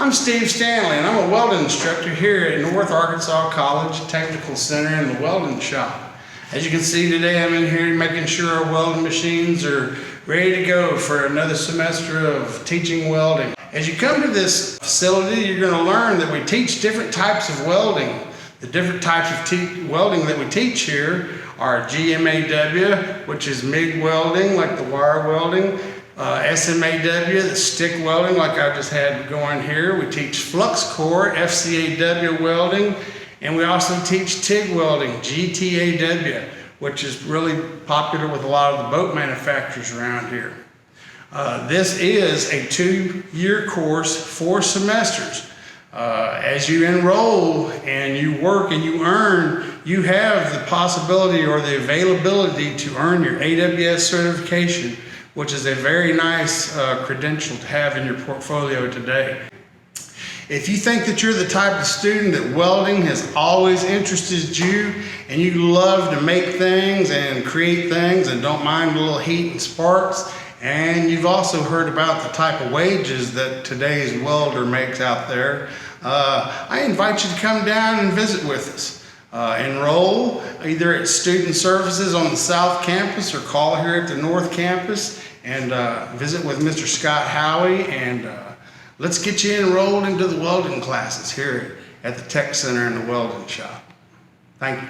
I'm Steve Stanley, and I'm a welding instructor here at North Arkansas College Technical Center in the welding shop. As you can see today, I'm in here making sure our welding machines are ready to go for another semester of teaching welding. As you come to this facility, you're going to learn that we teach different types of welding. The different types of welding that we teach here are GMAW, which is MIG welding, like the wire welding, SMAW, the stick welding, like I just had going here. We teach flux core, FCAW welding, and we also teach TIG welding, GTAW, which is really popular with a lot of the boat manufacturers around here. This is a 2-year course, 4 semesters. As you enroll and you work and you earn, you have the possibility or the availability to earn your AWS certification, which is a very nice credential to have in your portfolio today. If you think that you're the type of student that welding has always interested you and you love to make things and create things and don't mind a little heat and sparks, and you've also heard about the type of wages that today's welder makes out there, I invite you to come down and visit with us. Enroll either at Student Services on the South Campus or call here at the North Campus and visit with Mr. Scott Howie, and let's get you enrolled into the welding classes here at the Tech Center in the welding shop. Thank you.